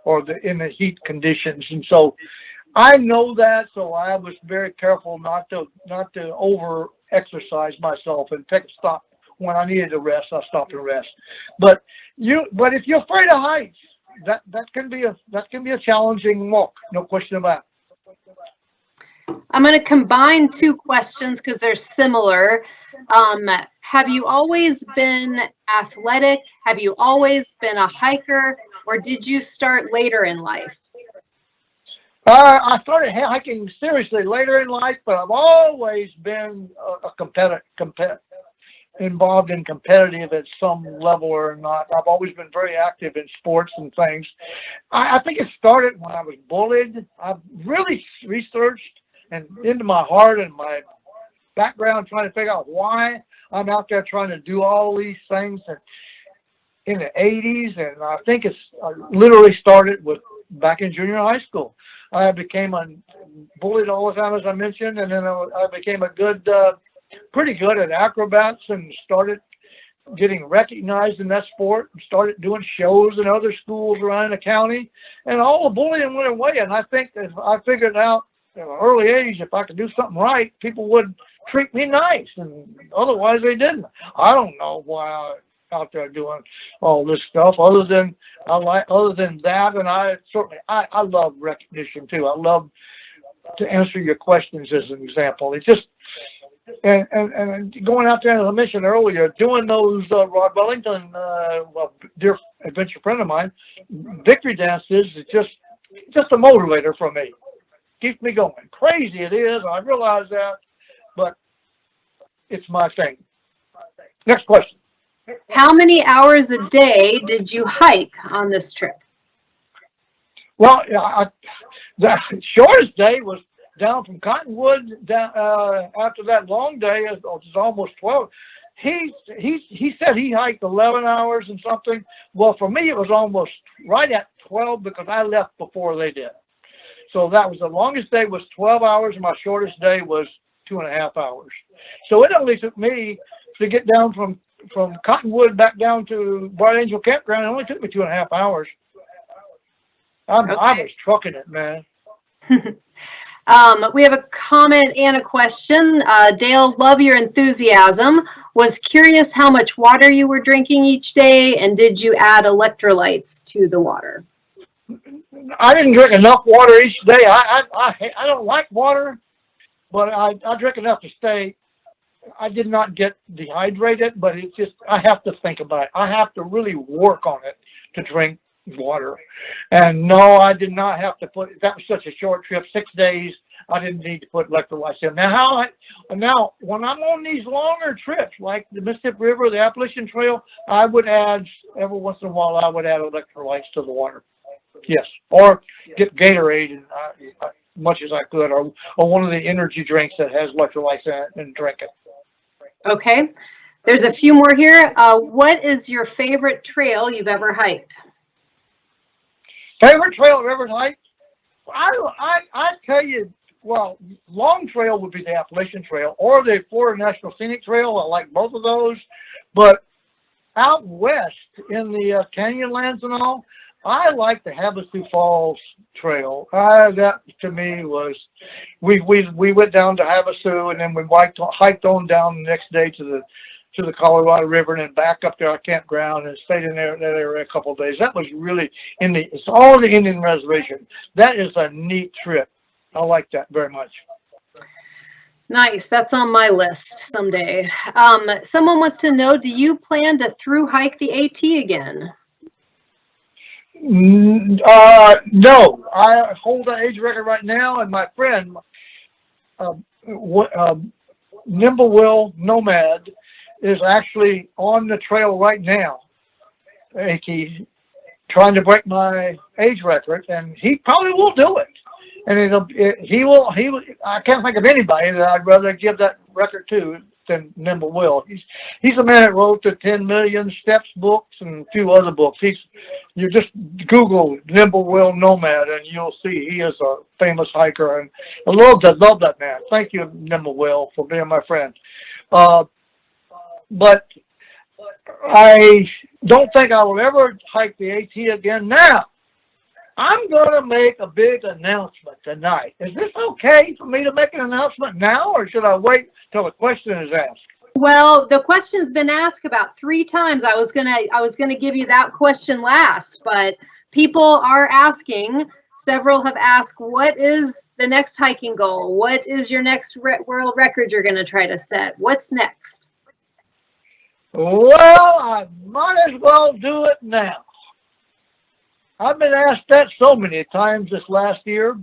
or in the heat conditions, and so I know that. So I was very careful not to over exercise myself and take a stop when I needed to rest. I stopped and rest. But if you're afraid of heights, that can be a challenging walk, no question about it. I'm going to combine two questions because they're similar. Have you always been athletic? Have you always been a hiker, or did you start later in life? I started hiking seriously later in life, but I've always been involved in competitive at some level or not. I've always been very active in sports and things. I think it started when I was bullied. I've really researched and into my heart and my background trying to figure out why I'm out there trying to do all these things in the 80s. And I think it's literally started back in junior high school. I became bullied all the time, as I mentioned, and then I became pretty good at acrobats and started getting recognized in that sport and started doing shows in other schools around the county, and all the bullying went away. And I think that I figured out at an early age, if I could do something right, people would treat me nice, and otherwise they didn't. I don't know why I'm out there doing all this stuff other than that. And I love recognition too. I love to answer your questions as an example. It's just and going out there, as I mentioned earlier, doing those Rod Wellington, dear adventure friend of mine, victory dances is just a motivator for me. Keeps me going. Crazy it is, I realize that, but it's my thing. Next question. How many hours a day did you hike on this trip? Well, the shortest day was down from Cottonwood down after that long day. It was almost 12. He said he hiked 11 hours and something. Well, for me, it was almost right at 12 because I left before they did. So that was the longest day was 12 hours, and my shortest day was 2.5 hours. So it only took me to get down from Cottonwood back down to Bright Angel Campground. It only took me 2.5 hours. I was trucking it, man. We have a comment and a question. Dale, love your enthusiasm. Was curious how much water you were drinking each day, and did you add electrolytes to the water? I didn't drink enough water each day. I don't like water, but I drink enough to stay. I did not get dehydrated, but it's just I have to think about it. I have to really work on it to drink water. And no, I did not have to put. That was such a short trip, 6 days. I didn't need to put electrolytes in. Now when I'm on these longer trips, like the Mississippi River, the Appalachian Trail, I would add every once in a while. I would add electrolytes to the water. Yes, or get Gatorade and as much as I could, or one of the energy drinks that has electrolytes in it, and drink it. Okay, there's a few more here. What is your favorite trail you've ever hiked? Favorite trail I've ever hiked? I tell you, well, long trail would be the Appalachian Trail or the Florida National Scenic Trail. I like both of those, but out west in the Canyonlands and all, I like the Havasu Falls Trail. That to me was, we went down to Havasu, and then we hiked on down the next day to to the Colorado River and then back up to our campground and stayed in there that area a couple of days. That was really it's all the Indian reservation. That is a neat trip. I like that very much. Nice. That's on my list someday. Someone wants to know, do you plan to through hike the AT again? No, I hold the age record right now, and my friend, Whippoorwill Nomad, is actually on the trail right now, AT, trying to break my age record, and he probably will do it. And he will. I can't think of anybody that I'd rather give that record to than Whippoorwill. He's a man that wrote the 10 Million Steps books and a few other books. You just Google Whippoorwill Nomad and you'll see he is a famous hiker, and I love that man. Thank you, Whippoorwill, for being my friend. But I don't think I will ever hike the AT again. Now, I'm going to make a big announcement tonight. Is this okay for me to make an announcement now, or should I wait till the question is asked? Well, the question's been asked about 3 times. I was gonna give you that question last, but people are asking. Several have asked, what is the next hiking goal? What is your next world record you're going to try to set? What's next? Well, I might as well do it now. I've been asked that so many times this last year.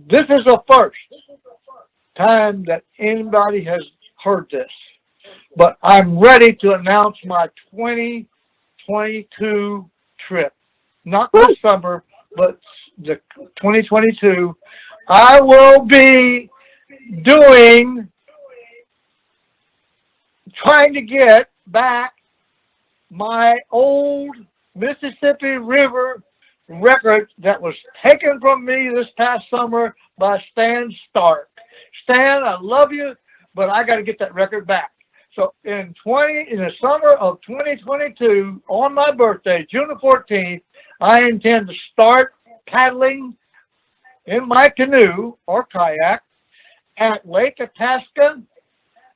This is the first time that anybody has heard this, but I'm ready to announce my 2022 trip. Not this summer, but the 2022. I will be trying to get back my old Mississippi River record that was taken from me this past summer by Stan Stark. Stan, I love you, but I got to get that record back. So in the summer of 2022, on my birthday, June the 14th, I intend to start paddling in my canoe or kayak at Lake Itasca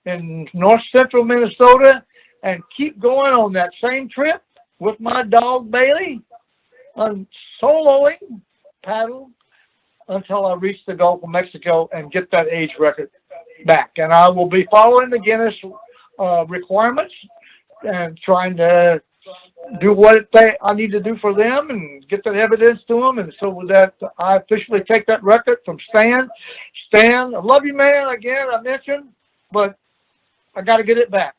in north central Minnesota and keep going on that same trip with my dog Bailey on soloing paddle until I reach the Gulf of Mexico and get that age record back. And I will be following the Guinness requirements and trying to do what I need to do for them and get that evidence to them, and so that I officially take that record from Stan. Stan, I love you, man. Again, I mentioned, but I got to get it back.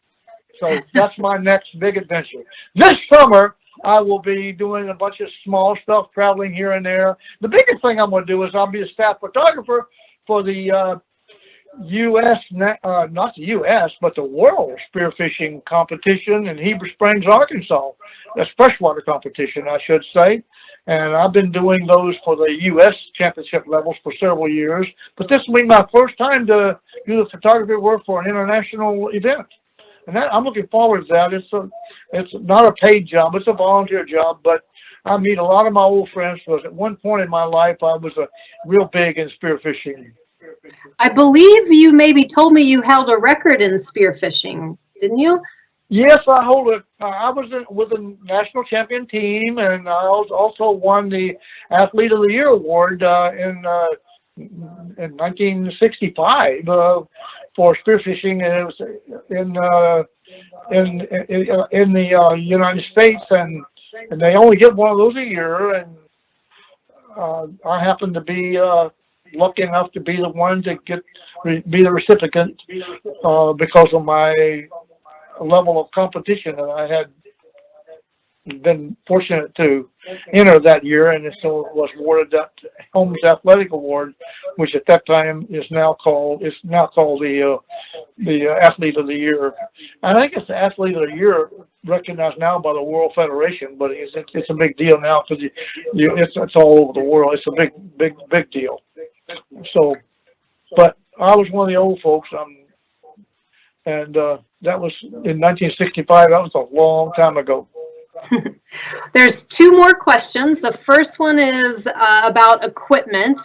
So that's my next big adventure. This summer, I will be doing a bunch of small stuff, traveling here and there. The biggest thing I'm going to do is I'll be a staff photographer for the U.S., not the U.S., but the world spearfishing competition in Heber Springs, Arkansas. That's freshwater competition, I should say. And I've been doing those for the U.S. championship levels for several years. But this will be my first time to do the photography work for an international event. And I'm looking forward to that. It's not a paid job. It's a volunteer job. But I meet a lot of my old friends because at one point in my life, I was real big in spearfishing. I believe you maybe told me you held a record in spearfishing, didn't you? Yes, I hold it. I was with the national champion team, and I also won the Athlete of the Year award in 1965 for spearfishing. And it was in the United States, and they only get one of those a year. And I happened to be lucky enough to be the one to be the recipient because of my level of competition that I had been fortunate to enter that year, and so was awarded that Holmes Athletic Award, which at that time is now called the Athlete of the Year. I think it's the Athlete of the Year recognized now by the World Federation, but it's a big deal now because it's all over the world. It's a big deal. So, but I was one of the old folks, and that was in 1965. That was a long time ago. There's 2 more questions. The first one is about equipment.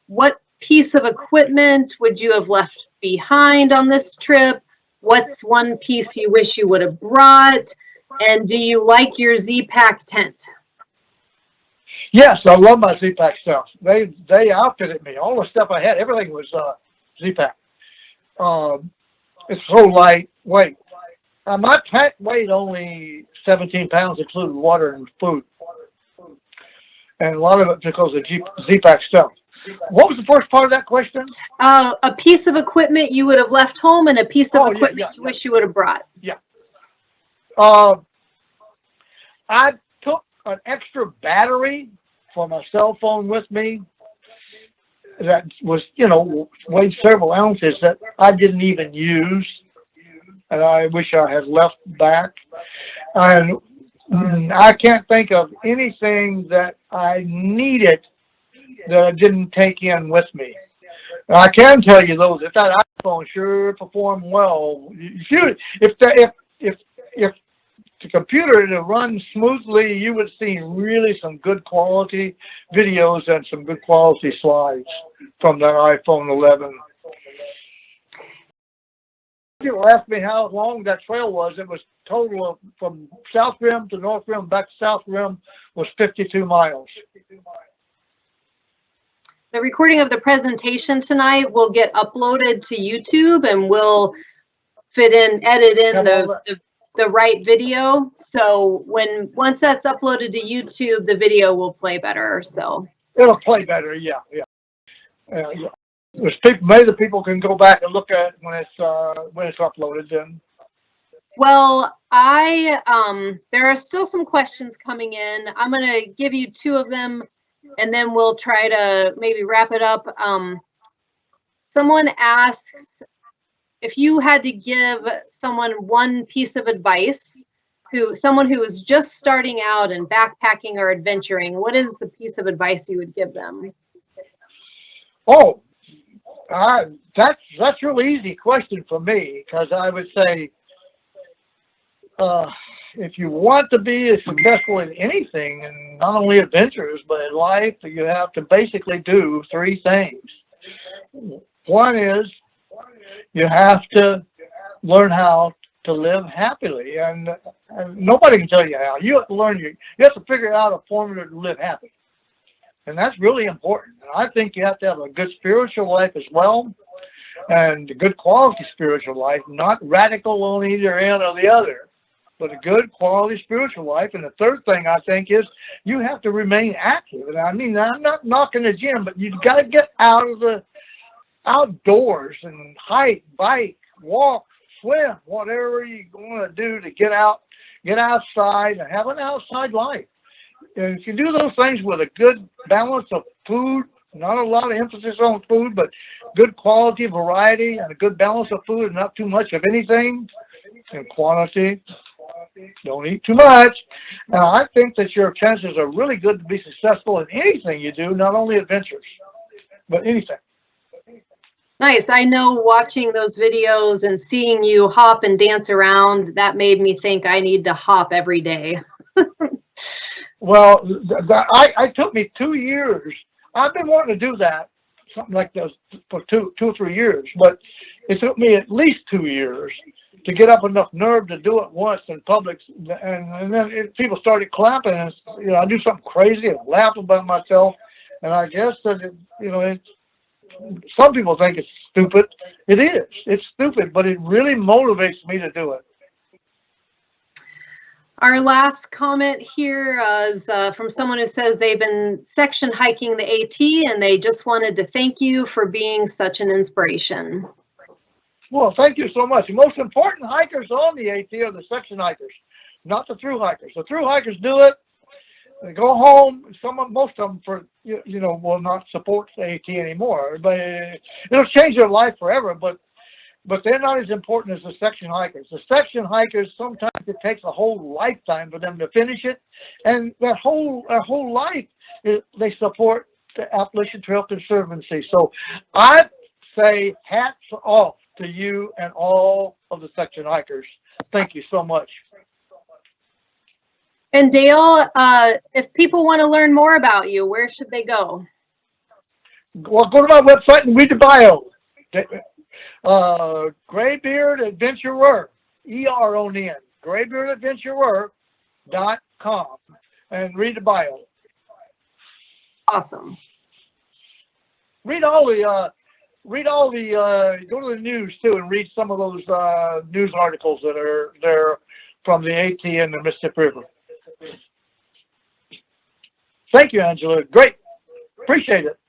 What piece of equipment would you have left behind on this trip? What's one piece you wish you would have brought? And do you like your Z-Pack tent? Yes, I love my Z-Pack stuff. They outfitted me. All the stuff I had, everything was Z-Pack. It's so lightweight. My pack weighed only 17 pounds, including water and food. And a lot of it because of Z-Pack stuff. What was the first part of that question? A piece of equipment you would have left home and a piece of equipment you wish you would have brought. Yeah. I took an extra battery for my cell phone with me that was, weighed several ounces that I didn't even use. And I wish I had left back. And I can't think of anything that I needed that I didn't take in with me. I can tell you though that iPhone sure performed well. If the computer to run smoothly, you would see really some good quality videos and some good quality slides from the iPhone 11. People asked me how long that trail was. It was total of, from South Rim to North Rim back to South Rim was 52 miles. The recording of the presentation tonight will get uploaded to YouTube, and we'll edit in the right video. So once that's uploaded to YouTube, the video will play better. So it'll play better, yeah. Maybe people can go back and look at it when it's uploaded. Then. Well, there are still some questions coming in. I'm going to give you two of them, and then we'll try to maybe wrap it up. Someone asks, if you had to give someone one piece of advice, someone who is just starting out and backpacking or adventuring, what is the piece of advice you would give them? Oh, that's a really easy question for me, because I would say, if you want to be successful in anything, and not only adventures, but in life, you have to basically do three things. One is you have to learn how to live happily, and nobody can tell you how. You have to learn. You have to figure out a formula to live happy, and that's really important. And I think you have to have a good spiritual life as well, and a good quality spiritual life, not radical on either end or the other, but a good quality spiritual life. And the third thing I think is you have to remain active. And I mean, I'm not knocking the gym, but you've got to get out of the outdoors and hike, bike, walk, swim, whatever you want to do to get outside and have an outside life. And if you do those things with a good balance of food, not a lot of emphasis on food, but good quality, variety, and a good balance of food, and not too much of anything, and quantity. Don't eat too much. I think that your chances are really good to be successful in anything you do, not only adventures, but anything. Nice. I know watching those videos and seeing you hop and dance around, that made me think I need to hop every day. Well, it took me 2 years. I've been wanting to do that, something like this, for two or 3 years, but it took me at least 2 years to get up enough nerve to do it once in public, and then people started clapping, and I do something crazy and laugh about myself, and I guess that some people think it's stupid. It is. It's stupid, but it really motivates me to do it. Our last comment here is from someone who says they've been section hiking the AT, and they just wanted to thank you for being such an inspiration. Well, thank you so much. The most important hikers on the AT are the section hikers, not the thru hikers. The thru hikers do it. They go home. Most of them, will not support the AT anymore. But it'll change their life forever. But they're not as important as the section hikers. The section hikers, sometimes it takes a whole lifetime for them to finish it, and their whole life they support the Appalachian Trail Conservancy. So I say hats off to you and all of the section hikers. Thank you so much. And Dale, if people want to learn more about you, where should they go? Well, go to my website and read the bio. Greybeard Adventurer, ERON, greybeardadventurer.com, and read the bio. Awesome. Read all the go to the news too and read some of those news articles that are there from the AT and the Mississippi River. Thank you, Angela. Great. Appreciate it.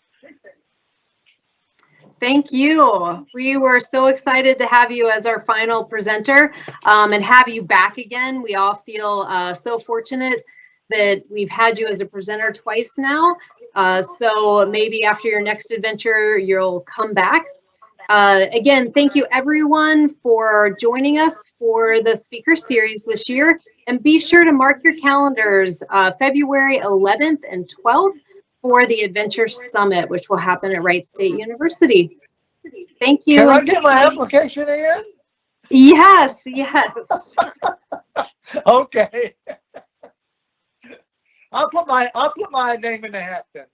Thank you. We were so excited to have you as our final presenter and have you back again. We all feel so fortunate that we've had you as a presenter twice now. So maybe after your next adventure, you'll come back. Again, thank you everyone for joining us for the speaker series this year. And be sure to mark your calendars February 11th and 12th for the Adventure Summit, which will happen at Wright State University. Thank you. Can I get my application in? Yes, yes. Okay. I'll put my name in the hat then.